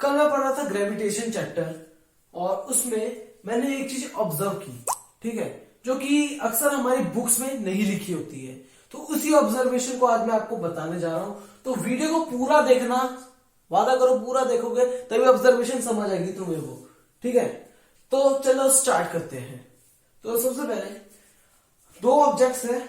कल मैं पढ़ रहा था ग्रेविटेशन चैप्टर और उसमें मैंने एक चीज ऑब्जर्व की, ठीक है, जो कि अक्सर हमारी बुक्स में नहीं लिखी होती है। तो उसी ऑब्जर्वेशन को आज मैं आपको बताने जा रहा हूं। तो वीडियो को पूरा देखना, वादा करो पूरा देखोगे तभी ऑब्जर्वेशन समझ आएगी तुम्हें वो, ठीक है। तो चलो स्टार्ट करते हैं। तो सबसे पहले दो ऑब्जेक्ट्स है,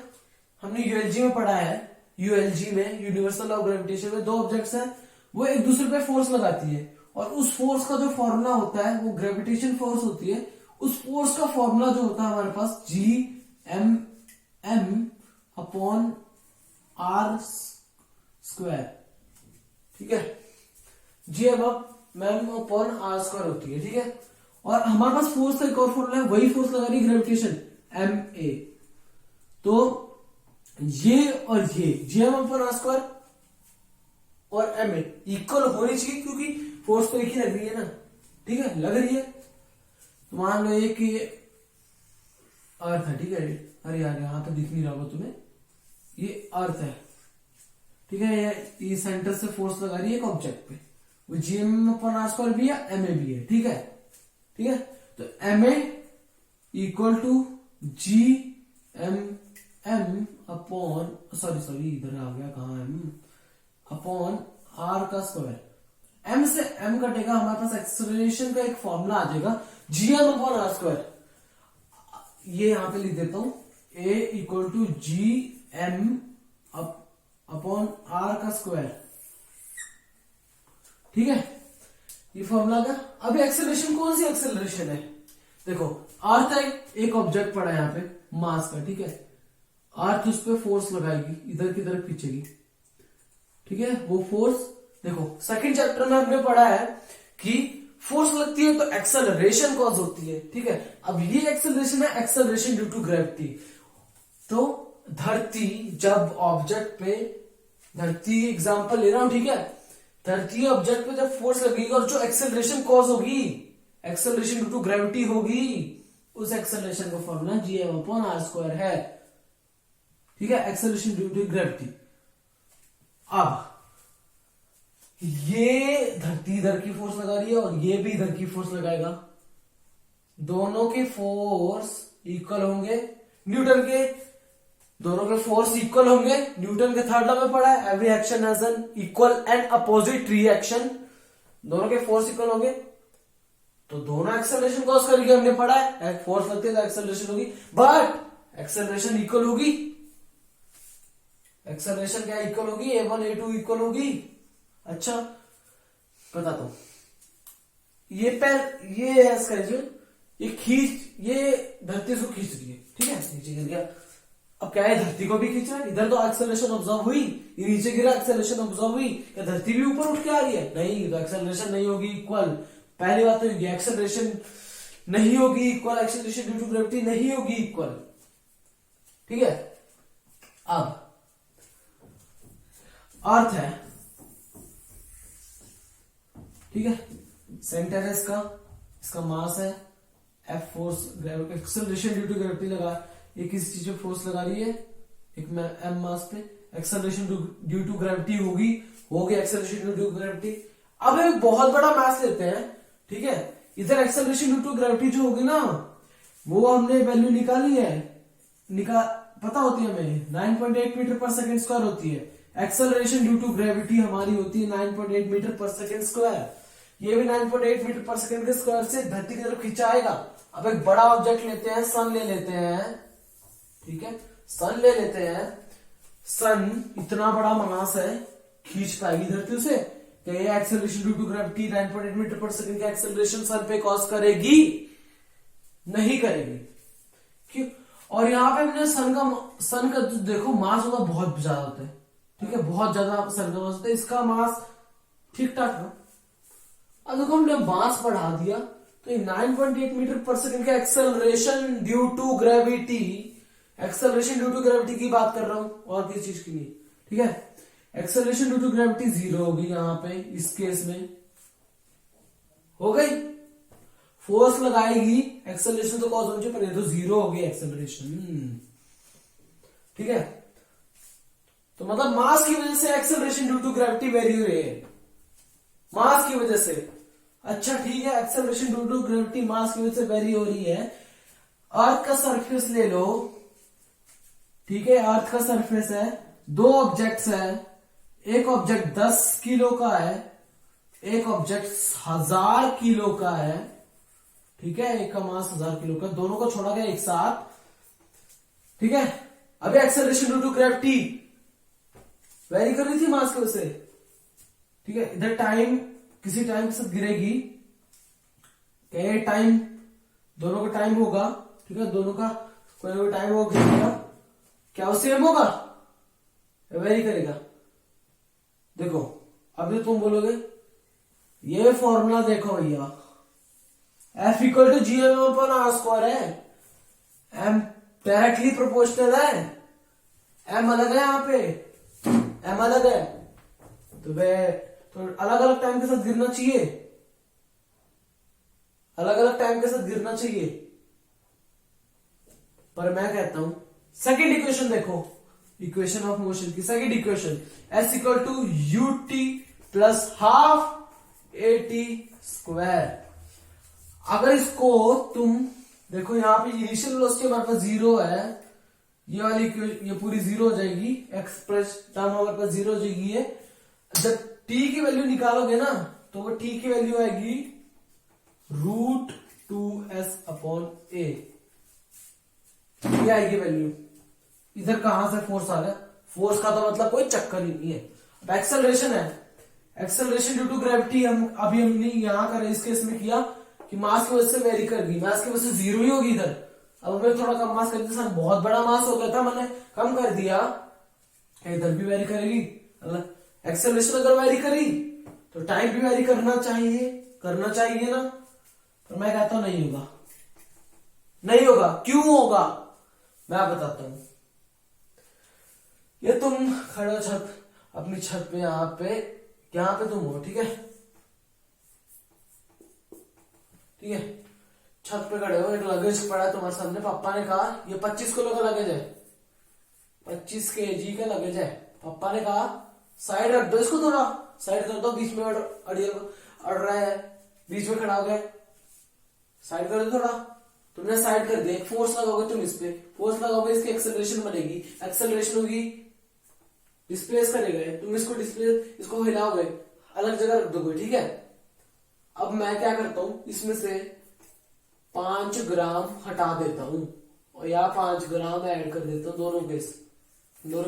हमने यूएलजी में पढ़ा है। यूएलजी में, यूनिवर्सल लॉ ऑफ ग्रेविटेशन में, दो ऑब्जेक्ट्स हैं, वो एक दूसरे पे फोर्स लगाती है और उस फोर्स का जो फॉर्मूला होता है वो ग्रेविटेशन फोर्स होती है। उस फोर्स का फॉर्मूला जो होता है हमारे पास Gm अपॉन आर स्क्वायर, ठीक है। Gm अपॉन आर स्क्वायर होती है, ठीक है। और हमारे पास फोर्स का एक और फॉर्मूला है, वही फोर्स लगा रही है ग्रेविटेशन, Ma। तो ये और ये Gm अपॉन आर स्क्वायर और Ma इक्वल होनी चाहिए क्योंकि फोर्स तो एक ही लग रही है ना, ठीक है, लग रही है। तो मान लो एक ये अर्थ है, ठीक है। अरे यार यहां तो दिख नहीं रहा होगा तुम्हें, ये अर्थ है, ठीक है। ये सेंटर से फोर्स लगा रही है एक ऑब्जेक्ट पे, वो Gm अपॉन आर स्क्वायर भी है, Ma भी है, ठीक है, ठीक है। तो Ma equal to Gm upon sorry इधर आ गया, कहां m अपॉन आर का स्क्वायर। m से m कटेगा, हमारे पास एक्सेलरेशन का एक फॉर्मूला आ जाएगा Gm अपॉन आर स्क्वायर। ये यहां पे लिख देता हूं, a equal to Gm upon R का स्क्वायर, ठीक है। ये फॉर्मूला का। अभी एक्सेलरेशन कौन सी एक्सेलरेशन है, देखो अर्थ है, एक ऑब्जेक्ट पड़ा है यहाँ पे मास का, ठीक है। अर्थ उस पर फोर्स लगाएगी, इधर की तरफ खींचेगी, ठीक है। वो फोर्स देखो सेकंड चैप्टर में हमने पढ़ा है कि फोर्स लगती है तो एक्सेलरेशन कॉज होती है, ठीक है। अब ये एक्सेलरेशन है एक्सेलरेशन ड्यू टू ग्रेविटी। तो धरती जब ऑब्जेक्ट पे, धरती एग्जांपल ले रहा हूं, ठीक है। धरती ऑब्जेक्ट पे जब फोर्स लगेगी और जो एक्सेलरेशन कॉज होगी, एक्सेलरेशन ड्यू टू ग्रेविटी होगी, उस एक्सेलरेशन का formula Gm upon R square है, ठीक है, एक्सेलरेशन ड्यू टू ग्रेविटी। अब ये धरती इधर की फोर्स लगा रही है और ये भी इधर की फोर्स लगाएगा, दोनों के फोर्स इक्वल होंगे, न्यूटन के दोनों के फोर्स इक्वल होंगे। न्यूटन के थर्ड लॉ में पढ़ा है, every action has an equal and opposite reaction. दोनों के फोर्स इक्वल होंगे तो दोनों एक्सेलरेशन कॉज करेंगे, हमने पढ़ा है, फोर्स लगती है तो एक्सेलरेशन होगी, बट एक्सेलरेशन इक्वल होगी। एक्सेलरेशन क्या इक्वल होगी, a1 a2 इक्वल होगी। अच्छा बताता हूं, ये पैर, ये है इसका जो, ये धरती को खींच रही है, ठीक है, नीचे गिर गया। अब क्या है, धरती को भी खींच रहा है, इधर तो एक्सेलरेशन ऑब्जर्व हुई, ये नीचे गिरा एक्सेलरेशन ऑब्जर्व हुई, क्या धरती भी ऊपर उठ के आ रही है, नहीं, तो एक्सेलरेशन नहीं होगी इक्वल। पहली बात तो ये एक्सेलरेशन नहीं होगी equal, acceleration due to gravity नहीं होगी इक्वल, ठीक है। अब अर्थ है, ठीक है, सेंटर है इसका मास है, F force acceleration due to gravity लगा, ये किसी चीज पे फोर्स लगा रही है, एक m मास पे, एक्सेलरेशन ड्यू टू ग्रेविटी होगी एक्सेलरेशन ड्यू टू ग्रेविटी। अब एक बहुत बड़ा मास लेते हैं, ठीक है। इधर एक्सेलरेशन ड्यू टू ग्रेविटी जो होगी ना, वो हमने वैल्यू निकाली है, पता होती है हमें, 9.8 मीटर पर सेकेंड स्क्वायर होती है। एक्सेलरेशन ड्यू टू ग्रेविटी हमारी होती है 9.8 मीटर पर सेकेंड स्क्वायर। ये भी 9.8 मीटर पर सेकेंड के स्क्वायर से धरती की तरफ खिंचाएगा। अब एक बड़ा ऑब्जेक्ट लेते हैं, सन ले लेते हैं, ठीक है, सन ले लेते हैं। सन इतना बड़ा मास है, खींच पाएगी धरती उसे, क्या ये acceleration due to gravity 9.8 metre पर सेकेंड का एक्सेलरेशन सन पे कॉज करेगी? नहीं करेगी। क्यों? और यहाँ पे हमने सन का देखो मास होगा बहुत ज्यादा होता है, ठीक है, बहुत ज्यादा सन का मास होता है, इसका मास ठीक ठाक है। अब देखो हमने मास बढ़ा दिया तो ये 9.8 मीटर पर सेकेंड का acceleration due to gravity, acceleration due to gravity की बात कर रहा हूं और किस चीज की नहीं, ठीक है। एक्सेलरेशन ड्यू टू ग्रेविटी 0 होगी यहाँ पे, इस केस में हो गई, फोर्स लगाएगी, एक्सेलरेशन तो कॉज होनी चाहिए, पर ये तो 0 हो गई एक्सेलरेशन, ठीक है। तो मतलब मास की वजह से acceleration due to gravity vary हो रही है, मास की वजह से। अच्छा ठीक है, एक्सेलरेशन ड्यू टू ग्रेविटी मास की वजह से वेरी हो रही है। अर्थ का सरफेस ले लो, ठीक है, अर्थ का सरफेस है, दो ऑब्जेक्ट्स है, एक ऑब्जेक्ट 10 किलो का है, एक ऑब्जेक्ट 1000 किलो का है, ठीक है, एक का मास 1000 किलो का, दोनों को छोड़ा गया एक साथ, ठीक है। अभी acceleration due to gravity vary कर रही थी मास की वजह से, ठीक है। इधर टाइम किसी टाइम के साथ गिरेगी, क्या टाइम, दोनों का टाइम होगा, ठीक है, दोनों का कोई ना कोई टाइम होगा, क्या वो सेम होगा, वेरी करेगा। देखो अभी तुम बोलोगे ये फॉर्मूला देखो भैया, F equal to G M upon R square है, एम डायरेक्टली प्रोपोर्शनल है, एम अलग है, यहाँ पे एम अलग है, तो वे तो अलग अलग टाइम के साथ गिरना चाहिए, अलग अलग टाइम के साथ गिरना चाहिए। पर मैं कहता हूं सेकंड इक्वेशन देखो, इक्वेशन ऑफ मोशन की second equation, S equal to U T plus half A T square. अगर इसको तुम देखो, यहां पे इनिशियल वेलोसिटी हमारे पास 0 है, ये वाली ये पूरी 0 हो जाएगी, एक्सप्रेस टर्म हमारे पास 0 हो जाएगी। ये जब टी की वैल्यू निकालोगे ना, तो वो टी की वैल्यू आएगी √2s/a, ये आएगी वैल्यू। इधर कहां से फोर्स आ गया, फोर्स का तो मतलब कोई चक्कर ही नहीं है। अब एक्सेलरेशन है, एक्सेलरेशन ड्यू टू ग्रेविटी अभी हमने यहां का इस केस में किया कि मास की वजह से वेरी कर गई, मास की वजह से 0 ही होगी इधर। अब हमें थोड़ा कम मास कर दिया, बहुत बड़ा मास हो गया था, मैंने कम कर दिया, इधर भी वेरी करेगी। एक्सेलरेशन अगर वेरी करी तो टाइम भी वेरी करना चाहिए ना। तो मैं कहता हूं नहीं होगा, नहीं होगा। क्यों होगा मैं बताता हूं। ये तुम खड़े छत, अपनी छत पे, यहाँ पे तुम हो, ठीक है, ठीक है, छत पे खड़े हो, एक लगेज पड़ा है तुम्हारे सामने, पापा ने कहा ये 25 किलो का लगेज है, 25 केजी का लगेज है, पापा ने कहा साइड रख दो इसको, थोड़ा साइड कर दो, बीच में अड़ रहा है, बीच में खड़ा हो गया, साइड कर दो थोड़ा। तुमने साइड कर दिया, फोर्स लगाओगे तुम इस पे, फोर्स लगाओगे इसकी एक्सेलरेशन बनेगी, एक्सेलरेशन होगी, डिस्प्लेस करेगा, तुम इसको हिलाओगे, अलग जगह रख दोगे, ठीक है। अब मैं क्या करता हूं, इसमें से 5 ग्राम हटा देता हूं और या 5 ग्राम ऐड कर देता हूं, दोनों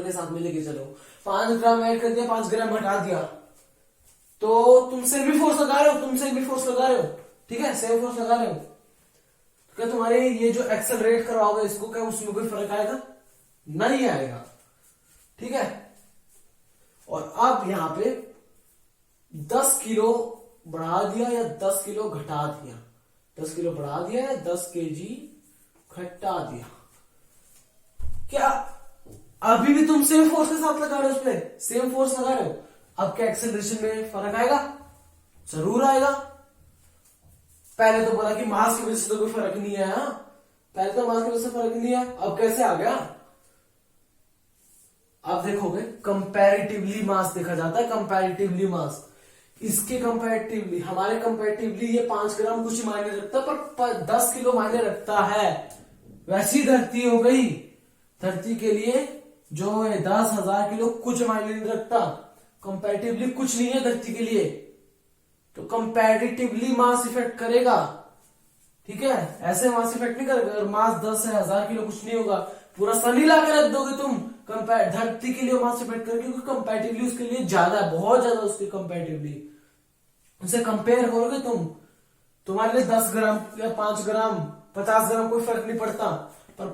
के साथ में लेके चलो। 5 ग्राम ऐड कर दिया, 5 ग्राम हटा दिया, तो तुमसे भी फोर्स लगा रहे हो, ठीक है, सेम फोर्स लगा रहे हो। तो क्या तुम्हारे ये जो एक्सेलरेट करवाओगे इसको, क्या उसमें कोई फर्क आएगा? नहीं आएगा, ठीक है। और अब यहां पे 10 किलो बढ़ा दिया या 10 किलो घटा दिया, 10 किलो बढ़ा दिया या 10 केजी घटा दिया, क्या अभी भी तुम सेम फोर्स के साथ लगा रहे हो, उस पर सेम फोर्स लगा रहे हो। अब क्या एक्सेलरेशन में फर्क आएगा? जरूर आएगा। पहले तो बोला कि मास की वजह से तो कोई फर्क नहीं आया, पहले तो मास की वजह से फर्क नहीं आया, अब कैसे आ गया? आप देखोगे कंपैरेटिवली मास देखा जाता है, कंपैरेटिवली मास, इसके कंपैरेटिवली, हमारे कंपैरेटिवली ये 5 ग्राम कुछ मायने रखता, पर 10 किलो मायने रखता है। वैसी धरती हो गई, धरती के लिए जो है 10,000 किलो कुछ मायने नहीं रखता, कंपैरेटिवली कुछ नहीं है धरती के लिए, तो कंपैरेटिवली मास इफेक्ट करेगा, ठीक है। ऐसे मास इफेक्ट नहीं करेगा। अगर मास 10 है, 1000 किलो कुछ नहीं होगा, पूरा सन ही ला के रख दोगे तुम, कंपेयर धरती के लिए मास इफेक्ट करेगा, क्योंकि कंपैरेटिवली उसके लिए ज्यादा है, बहुत ज्यादा उसके कंपैरेटिवली, उसे कंपेयर करोगे तुम, तुम्हारे लिए 10 ग्राम या 5 ग्राम 50 ग्राम कोई फर्क नहीं पड़ता, पर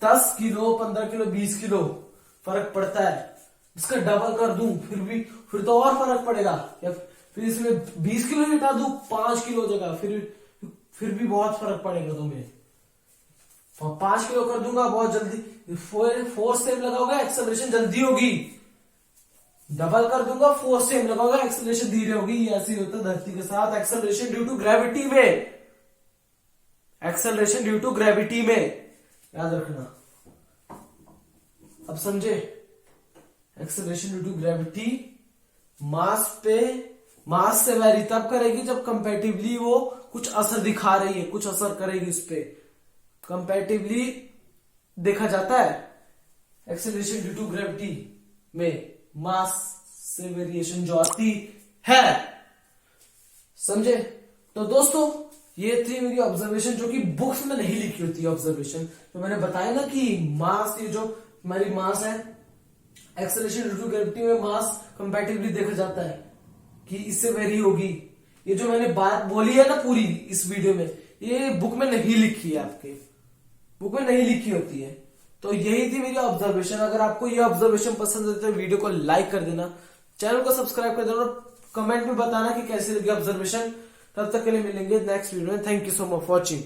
10 किलो 15 किलो 20 किलो फर्क पड़ता है। इसका डबल कर दूं फिर तो और फर्क पड़ेगा, या फिर इसमें 20 किलो हटा दूं 5 किलो जगह, फिर भी बहुत फर्क पड़ेगा तुम्हें। 5 किलो कर दूंगा बहुत जल्दी, फोर्स सेम लगाओगे एक्सेलरेशन जल्दी होगी, डबल कर दूंगा फोर्स सेम लगाओगे एक्सेलरेशन धीरे होगी। ऐसे ही होता है धरती के साथ, एक्सेलरेशन ड्यू टू ग्रेविटी में, एक्सेलरेशन ड्यू टू ग्रेविटी में, याद रखना। अब समझे, एक्सेलरेशन ड्यू टू ग्रेविटी, मास पे मास से वेरी तब करेगी जब कंपैरेटिवली वो कुछ असर दिखा रही है, कुछ असर करेगी उस पर। कंपैरेटिवली देखा जाता है एक्सेलरेशन ड्यू टू ग्रेविटी में मास से वेरिएशन जो आती है। समझे? तो दोस्तों ये थी मेरी ऑब्जर्वेशन जो कि बुक्स में नहीं लिखी होती है। ऑब्जर्वेशन तो मैंने बताया ना कि मास, ये जो हमारी मास है, एक्सेलरेशन ड्यू टू ग्रेविटी में मास कंपैरेटिवली देखा जाता है कि इससे वेरी होगी। ये जो मैंने बात बोली है ना पूरी इस वीडियो में, ये बुक में नहीं लिखी है, आपके बुक में नहीं लिखी होती है। तो यही थी मेरी ऑब्जर्वेशन। अगर आपको ये ऑब्जर्वेशन पसंद है तो वीडियो को लाइक कर देना, चैनल को सब्सक्राइब कर देना, कमेंट में बताना कि कैसी लगी ऑब्जर्वेशन। तब तक के लिए मिलेंगे नेक्स्ट वीडियो में। Thank you so much for watching.